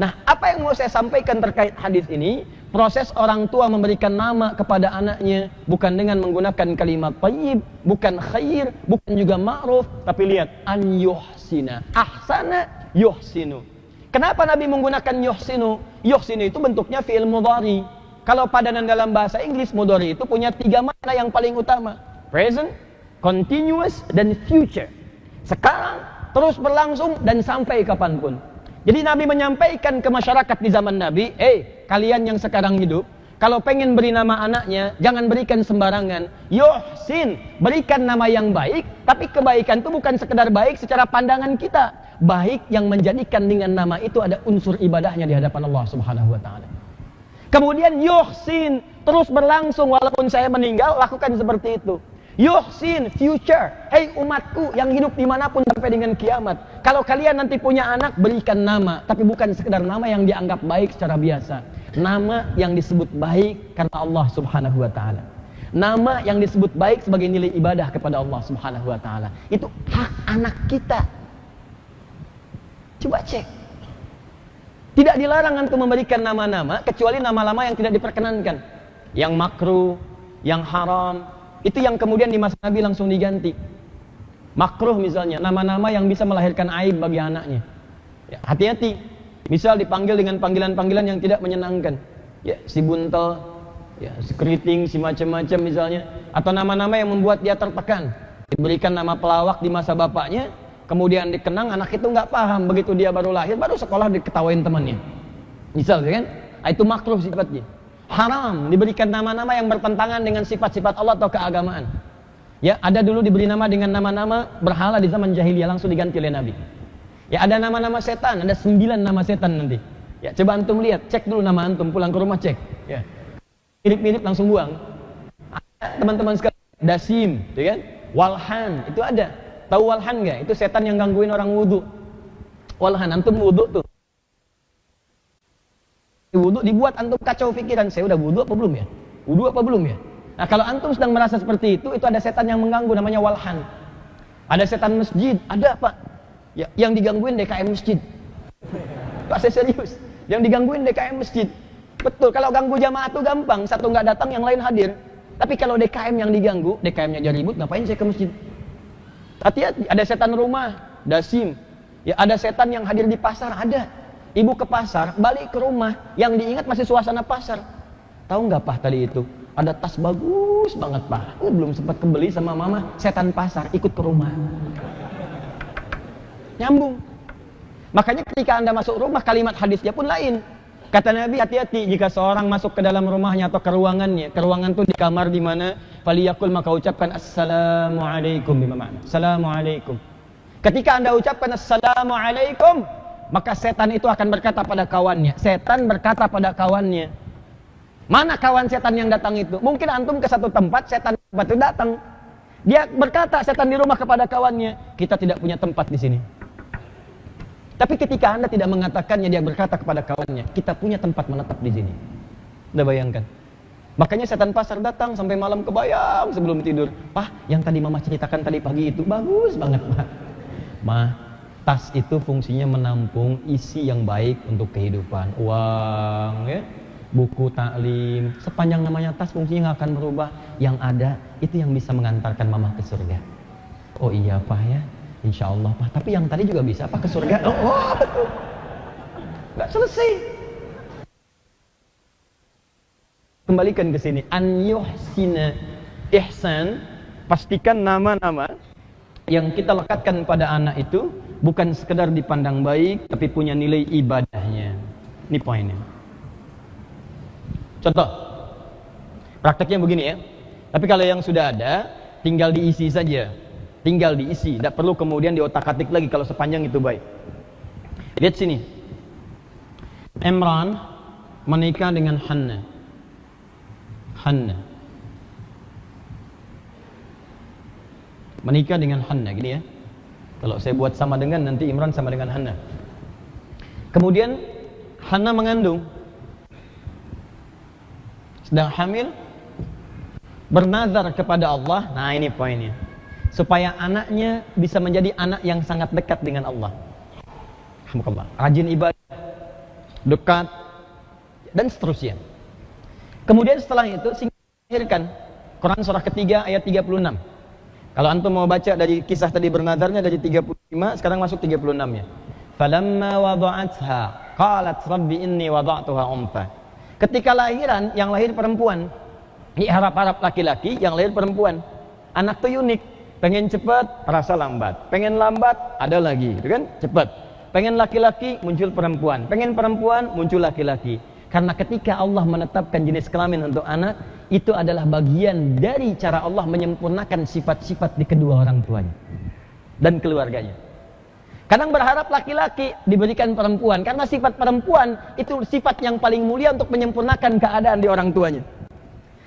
Nah, apa yang mau saya sampaikan terkait hadis ini? Proses orang tua memberikan nama kepada anaknya bukan dengan menggunakan kalimat thayyib, bukan khair, bukan juga ma'ruf, tapi lihat an yuhsina. Ahsana yuhsinu. Kenapa Nabi menggunakan yuhsinu? Yuhsinu itu bentuknya fi'il mudhari. Kalau padanan dalam bahasa Inggris, mudhari itu punya 3 makna yang paling utama. Present, continuous, dan future. Sekarang, terus berlangsung, dan sampai kapanpun. Jadi Nabi menyampaikan ke masyarakat di zaman Nabi, kalian yang sekarang hidup, kalau pengen beri nama anaknya, jangan berikan sembarangan. Yuhsin, berikan nama yang baik, tapi kebaikan itu bukan sekedar baik secara pandangan kita. Baik yang menjadikan dengan nama itu ada unsur ibadahnya di hadapan Allah Subhanahu wa ta'ala. Kemudian yuhsin, terus berlangsung walaupun saya meninggal, lakukan seperti itu. Yuhsin, future. Hei umatku yang hidup dimanapun sampai dengan kiamat, kalau kalian nanti punya anak, berikan nama, tapi bukan sekedar nama yang dianggap baik secara biasa. Nama yang disebut baik karena Allah Subhanahu wa ta'ala. Nama yang disebut baik sebagai nilai ibadah kepada Allah Subhanahu wa ta'ala. Itu hak anak kita. Coba cek. Tidak dilarang untuk memberikan nama-nama kecuali nama-nama yang tidak diperkenankan, yang makruh, yang haram. Itu yang kemudian di masa Nabi langsung diganti. Makruh misalnya, nama-nama yang bisa melahirkan aib bagi anaknya. Ya, hati-hati. Misal dipanggil dengan panggilan-panggilan yang tidak menyenangkan. Ya, si buntel, ya, si keriting, si macam-macam misalnya. Atau nama-nama yang membuat dia tertekan. Diberikan nama pelawak di masa bapaknya, kemudian dikenang, anak itu nggak paham. Begitu dia baru lahir, baru sekolah diketawain temannya. Misal, kan? Itu makruh sifatnya. Haram diberikan nama-nama yang bertentangan dengan sifat-sifat Allah atau keagamaan. Ya, ada dulu diberi nama dengan nama-nama berhala di zaman jahiliyah, langsung diganti oleh Nabi. Ya, ada nama-nama setan, ada 9 nama setan nanti. Ya, coba antum lihat, cek dulu nama antum, pulang ke rumah cek. Ya. Mirip-mirip langsung buang. Ada teman-teman sekalian, Dasim, ya kan? Walhan, itu ada. Tahu Walhan enggak? Itu setan yang gangguin orang wudu. Walhan, antum wudu tuh. Wudu dibuat antum kacau pikiran, saya udah wudu apa belum ya? Wudu apa belum ya? Nah, kalau antum sedang merasa seperti itu ada setan yang mengganggu namanya walhan. Ada setan masjid, ada Pak. Ya, yang digangguin DKM masjid. Pak, saya serius. Yang digangguin DKM masjid. Betul, kalau ganggu jamaah itu gampang, satu nggak datang yang lain hadir. Tapi kalau DKM yang diganggu, DKM-nya jadi ribut, ngapain saya ke masjid? Hati-hati, ada setan rumah, Dasim. Ya, ada setan yang hadir di pasar, ada. Ibu ke pasar, balik ke rumah, yang diingat masih suasana pasar. Tahu nggak Pak tadi itu? Ada tas bagus banget Pak. Belum sempat kebeli sama mama, setan pasar ikut ke rumah. Nyambung. Makanya ketika Anda masuk rumah, kalimat hadisnya pun lain. Kata Nabi, hati-hati jika seorang masuk ke dalam rumahnya atau ke ruangannya. Ke ruangan itu di kamar di mana, faliyakul, maka ucapkan assalamualaikum. Assalamualaikum. Ketika Anda ucapkan assalamualaikum, maka setan itu akan berkata pada kawannya. Setan berkata pada kawannya. Mana kawan setan yang datang itu? Mungkin antum ke satu tempat, setan itu datang. Dia berkata, setan di rumah kepada kawannya, kita tidak punya tempat di sini. Tapi ketika Anda tidak mengatakannya, dia berkata kepada kawannya, kita punya tempat menetap di sini. Udah bayangkan? Makanya setan pasar datang sampai malam kebayang sebelum tidur. Pak, yang tadi mama ceritakan tadi pagi itu bagus banget Pak. Ma, tas itu fungsinya menampung isi yang baik untuk kehidupan, uang, ya, buku taklim. Sepanjang namanya tas, fungsinya nggak akan berubah. Yang ada itu yang bisa mengantarkan mama ke surga. Oh iya Pak ya, insya Allah Pak. Tapi yang tadi juga bisa Pak ke surga. Oh betul. Nggak selesai. Kembalikan ke sini. An yuhsina ihsan. Pastikan nama-nama yang kita lekatkan pada anak itu bukan sekedar dipandang baik, tapi punya nilai ibadahnya. Ini poinnya. Contoh, prakteknya begini ya. Tapi kalau yang sudah ada, tinggal diisi saja. Tinggal diisi, tidak perlu kemudian diotak-atik lagi kalau sepanjang itu baik. Lihat sini. Imran menikah dengan Hannah. Menikah dengan Hannah, gini ya. Kalau saya buat sama dengan, nanti Imran sama dengan Hannah. Kemudian Hannah mengandung, sedang hamil, bernazar kepada Allah. Nah ini poinnya, supaya anaknya bisa menjadi anak yang sangat dekat dengan Allah. Alhamdulillah, rajin ibadah, dekat, dan seterusnya. Kemudian setelah itu sehingga melahirkan. Quran surah ketiga ayat 36. Kalau antum mau baca dari kisah tadi bernadarnya dari 35, sekarang masuk 36-nya. Falamma wada'atha qalat rabbi inni wada'tuha untha. Ketika lahiran, yang lahir perempuan, diharap-harap laki-laki, yang lahir perempuan. Anak tuh unik, pengen cepat, rasa lambat. Pengen lambat, ada lagi, gitu kan? Cepat. Pengen laki-laki, muncul perempuan. Pengen perempuan, muncul laki-laki. Karena ketika Allah menetapkan jenis kelamin untuk anak, itu adalah bagian dari cara Allah menyempurnakan sifat-sifat di kedua orang tuanya dan keluarganya. Kadang berharap laki-laki, diberikan perempuan, karena sifat perempuan itu sifat yang paling mulia untuk menyempurnakan keadaan di orang tuanya.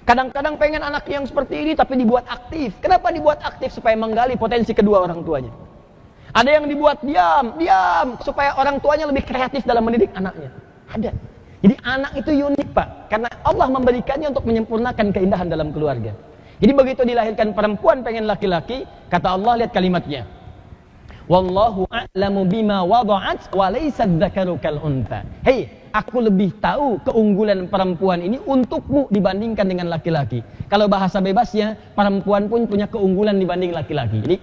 Kadang-kadang pengen anak yang seperti ini tapi dibuat aktif. Kenapa dibuat aktif? Supaya menggali potensi kedua orang tuanya. Ada yang dibuat diam supaya orang tuanya lebih kreatif dalam mendidik anaknya. Ada. Jadi anak itu unik, Pak, karena Allah memberikannya untuk menyempurnakan keindahan dalam keluarga. Jadi begitu dilahirkan perempuan pengen laki-laki, kata Allah, lihat kalimatnya. Wallahu a'lamu bima wada'at wa laysa dzakaru kal untha. Hei, aku lebih tahu keunggulan perempuan ini untukmu dibandingkan dengan laki-laki. Kalau bahasa bebasnya, perempuan pun punya keunggulan dibanding laki-laki. Jadi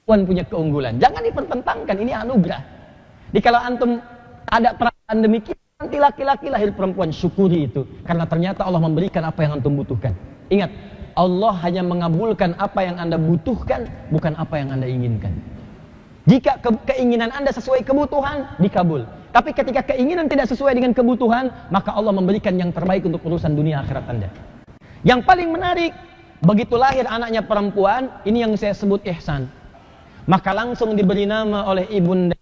perempuan punya keunggulan. Jangan dipertentangkan, ini anugerah. Jadi kalau antum ada perasaan demikian, nanti laki-laki lahir perempuan, syukuri itu. Karena ternyata Allah memberikan apa yang antum butuhkan. Ingat, Allah hanya mengabulkan apa yang anda butuhkan, bukan apa yang anda inginkan. Jika keinginan anda sesuai kebutuhan, dikabul. Tapi ketika keinginan tidak sesuai dengan kebutuhan, maka Allah memberikan yang terbaik untuk urusan dunia akhirat anda. Yang paling menarik, begitu lahir anaknya perempuan, ini yang saya sebut ihsan. Maka langsung diberi nama oleh ibunda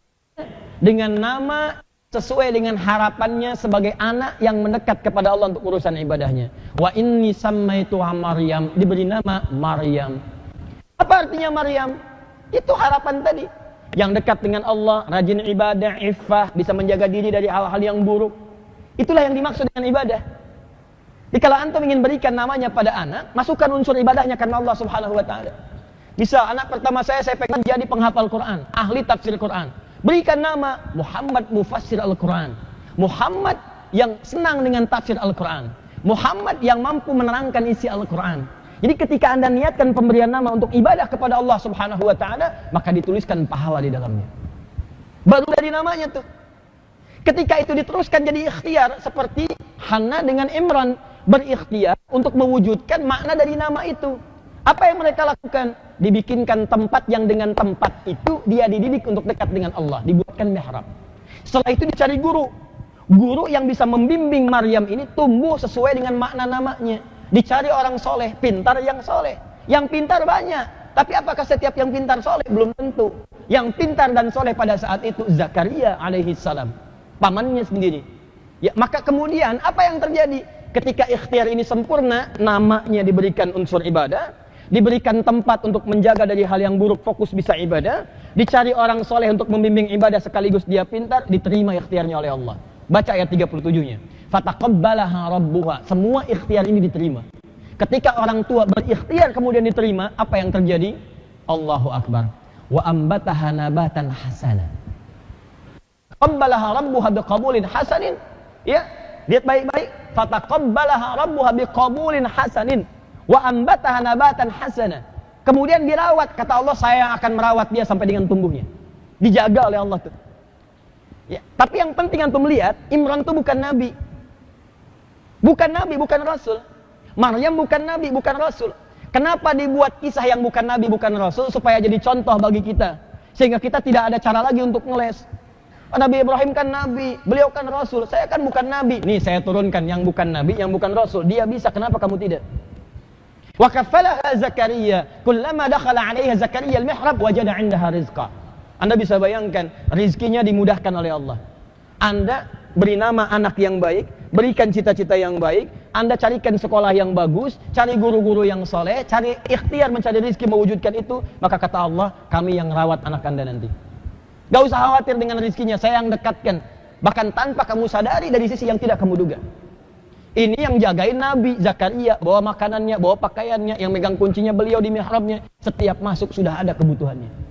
dengan nama sesuai dengan harapannya sebagai anak yang mendekat kepada Allah untuk urusan ibadahnya. Wa inni sammaituha Maryam, diberi nama Maryam. Apa artinya Maryam? Itu harapan tadi. Yang dekat dengan Allah, rajin ibadah, iffah, bisa menjaga diri dari hal-hal yang buruk. Itulah yang dimaksud dengan ibadah. Jadi kalau antum ingin berikan namanya pada anak, masukkan unsur ibadahnya karena Allah Subhanahu wa taala. Bisa anak pertama saya pengen jadi penghafal Quran, ahli tafsir Quran. Berikan nama Muhammad Mufassir Al-Quran. Muhammad yang senang dengan tafsir Al-Quran. Muhammad yang mampu menerangkan isi Al-Quran. Jadi ketika anda niatkan pemberian nama untuk ibadah kepada Allah Subhanahu wa ta'ala, maka dituliskan pahala di dalamnya. Baru dari namanya tuh. Ketika itu diteruskan jadi ikhtiar, seperti Hana dengan Imran berikhtiar untuk mewujudkan makna dari nama itu. Apa yang mereka lakukan? Dibikinkan tempat yang dengan tempat itu dia dididik untuk dekat dengan Allah, dibuatkan mihrab. Setelah itu dicari guru yang bisa membimbing Maryam ini tumbuh sesuai dengan makna namanya. Dicari orang soleh, pintar yang soleh. Yang pintar banyak, tapi apakah setiap yang pintar soleh? Belum tentu. Yang pintar dan soleh pada saat itu Zakaria alaihissalam, pamannya sendiri. Ya, maka kemudian apa yang terjadi? Ketika ikhtiar ini sempurna, namanya diberikan unsur ibadah, diberikan tempat untuk menjaga dari hal yang buruk, fokus bisa ibadah, dicari orang soleh untuk membimbing ibadah sekaligus dia pintar, diterima ikhtiarnya oleh Allah. Baca ayat 37-nya. Fataqabbalaha rabbuha. Semua ikhtiar ini diterima. Ketika orang tua berikhtiar kemudian diterima, apa yang terjadi? Allahu Akbar. Wa ambataha nabatan hasana. Qabbalaha rabbuha biqabulin hasanin. Ya, lihat baik-baik. Fataqabbalaha rabbuha biqabulin hasanin. Wa ambataha nabatan hasana. Kemudian dirawat, kata Allah, saya akan merawat dia sampai dengan tumbuhnya. Dijaga oleh Allah tuh. Ya, tapi yang penting antum lihat, Imran itu bukan nabi. Bukan nabi, bukan rasul. Maryam bukan nabi, bukan rasul. Kenapa dibuat kisah yang bukan nabi, bukan rasul? Supaya jadi contoh bagi kita. Sehingga kita tidak ada cara lagi untuk ngeles. Nabi Ibrahim kan nabi, beliau kan rasul. Saya kan bukan nabi. Nih saya turunkan yang bukan nabi, yang bukan rasul. Dia bisa, kenapa kamu tidak? Wa kaffalaha Zakaria, kullama dakhala 'alaiha Zakaria al-mihrab wajada 'indaha rizqa. Anda bisa bayangkan, rizkinya dimudahkan oleh Allah. Anda beri nama anak yang baik, berikan cita-cita yang baik, Anda carikan sekolah yang bagus, cari guru-guru yang soleh, cari ikhtiar mencari rizki mewujudkan itu, maka kata Allah, kami yang rawat anak Anda nanti. Gak usah khawatir dengan rizkinya, saya yang dekatkan. Bahkan tanpa kamu sadari dari sisi yang tidak kamu duga. Ini yang jagain Nabi Zakaria, bawa makanannya, bawa pakaiannya, yang megang kuncinya beliau di mihrabnya. Setiap masuk sudah ada kebutuhannya.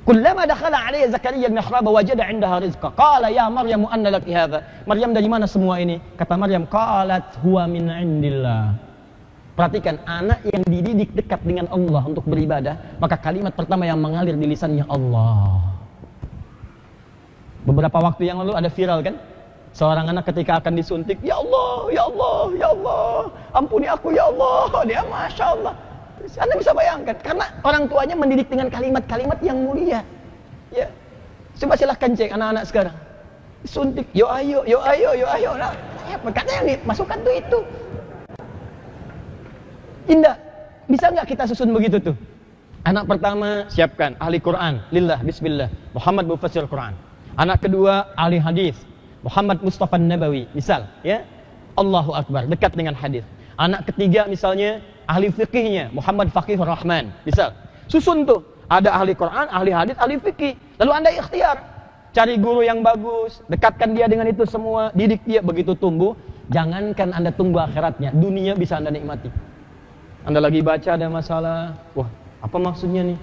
Kullama dakhala 'alaiha Zakaria al-mihrab wajada 'indaha rizqa. Qala ya Maryam anna laki hadha. Maryam, dari mana semua ini? Kata Maryam, qalat huwa min 'indillah. Perhatikan, anak yang dididik dekat dengan Allah untuk beribadah, maka kalimat pertama yang mengalir di lisannya Allah. Beberapa waktu yang lalu ada viral kan? Seorang anak ketika akan disuntik, ya Allah, ya Allah, ya Allah, ampuni aku ya Allah. Dia Masya Allah. Anda bisa bayangkan, karena orang tuanya mendidik dengan kalimat-kalimat yang mulia. Ya, coba silahkan cek anak-anak sekarang. Suntik, yo ayo, yo ayo, yo ayo. Nah, ya, katanya yang dimasukkan tuh itu. Indah, bisa nggak kita susun begitu tuh? Anak pertama siapkan ahli Quran, lillah, bismillah, Muhammad mufassir Quran. Anak kedua ahli hadis, Muhammad Mustafa Nabawi, misal, ya, Allahu Akbar, dekat dengan hadis. Anak ketiga misalnya ahli fikihnya, Muhammad Faqihur Rahman, misal. Susun tuh, ada ahli Quran, ahli hadis, ahli fikih. Lalu Anda ikhtiar, cari guru yang bagus, dekatkan dia dengan itu semua, didik dia, begitu tumbuh. Jangankan Anda tunggu akhiratnya, dunia bisa Anda nikmati. Anda lagi baca ada masalah, wah, apa maksudnya nih?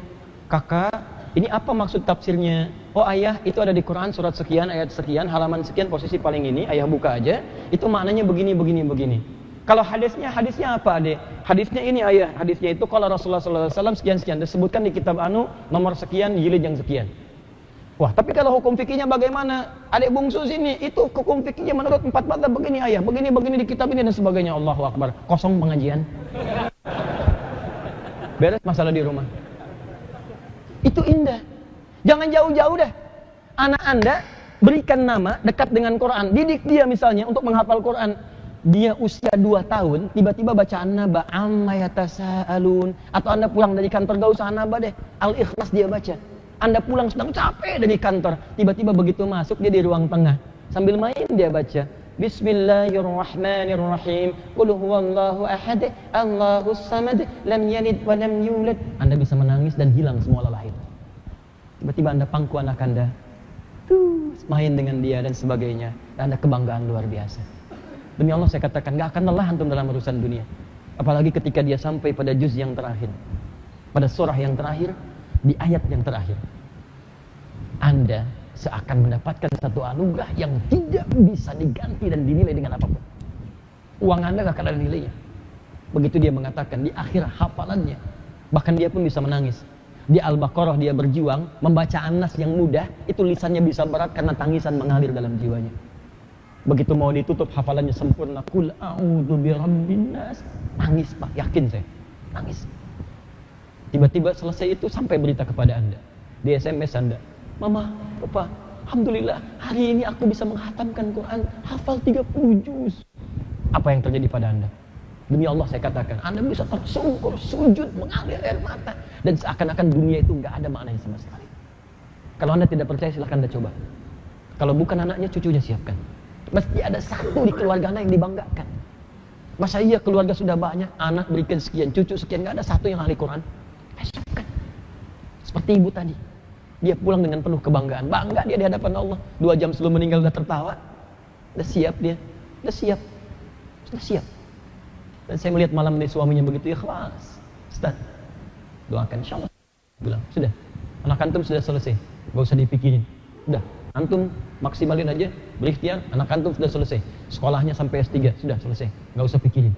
Kakak, ini apa maksud tafsirnya? Oh ayah, itu ada di Quran surat sekian, ayat sekian, halaman sekian, posisi paling ini, ayah buka aja. Itu maknanya begini, begini, begini. Kalau hadisnya apa adek? Hadisnya ini ayah, hadisnya itu kalau Rasulullah SAW sekian-sekian, disebutkan di kitab anu, nomor sekian, jilid yang sekian. Wah, tapi kalau hukum fikihnya bagaimana? Adik bungsu sini, itu hukum fikihnya menurut 4 madzhab begini ayah, begini di kitab ini dan sebagainya. Allahu Akbar, kosong pengajian. Beres masalah di rumah. Itu indah. Jangan jauh-jauh dah. Anak Anda berikan nama dekat dengan Quran. Didik dia misalnya untuk menghafal Quran. Dia usia 2 tahun, tiba-tiba baca An-Naba, amma yatasaalun. Atau Anda pulang dari kantor, gak usah An-Naba deh, Al-Ikhlas dia baca. Anda pulang sedang capek dari kantor, tiba-tiba begitu masuk dia di ruang tengah, sambil main dia baca Bismillahirrahmanirrahim, Qul huwallahu ahad, Allahus samad, lam yalid wa lam yulad. Anda bisa menangis dan hilang semua lelah itu. Tiba-tiba Anda pangku anak Anda, main dengan dia dan sebagainya. Dan Anda kebanggaan luar biasa. Demi Allah saya katakan, gak akan lelah antum dalam urusan dunia. Apalagi ketika dia sampai pada juz yang terakhir, pada surah yang terakhir, di ayat yang terakhir, Anda seakan mendapatkan satu anugerah yang tidak bisa diganti dan dinilai dengan apapun. Uang Anda gak akan ada nilainya. Begitu dia mengatakan di akhir hafalannya, bahkan dia pun bisa menangis. Di Al-Baqarah dia berjuang membaca An-Nas yang mudah, itu lisannya bisa berat karena tangisan mengalir dalam jiwanya. Begitu mau ditutup hafalannya sempurna, Qul a'udzu birabbin nas, nangis Pak, yakin saya, nangis. Tiba-tiba selesai itu sampai berita kepada Anda, di SMS Anda, Mama, Papa, alhamdulillah hari ini aku bisa menghatamkan Quran, hafal 30 juz. Apa yang terjadi pada Anda? Demi Allah saya katakan, Anda bisa tersungkur, sujud, mengalir air mata, dan seakan-akan dunia itu nggak ada maknanya sama sekali. Kalau Anda tidak percaya silahkan Anda coba. Kalau bukan anaknya, cucunya siapkan. Mesti ada satu di keluarga Anda yang dibanggakan. Masa iya keluarga sudah banyak, anak berikan sekian, cucu sekian, nggak ada satu yang ahli Quran? Siapkan. Seperti ibu tadi, dia pulang dengan penuh kebanggaan, bangga dia di hadapan Allah. 2 jam sebelum meninggal udah tertawa, udah siap dia, udah siap. Dan saya melihat malam ini suaminya begitu ikhlas. Ustaz, doakan insyaallah. Bilang, sudah, anak antum sudah selesai, gak usah dipikirin. Udah, antum maksimalin aja, berikhtiar, anak antum sudah selesai. Sekolahnya sampai S3, sudah selesai, gak usah pikirin.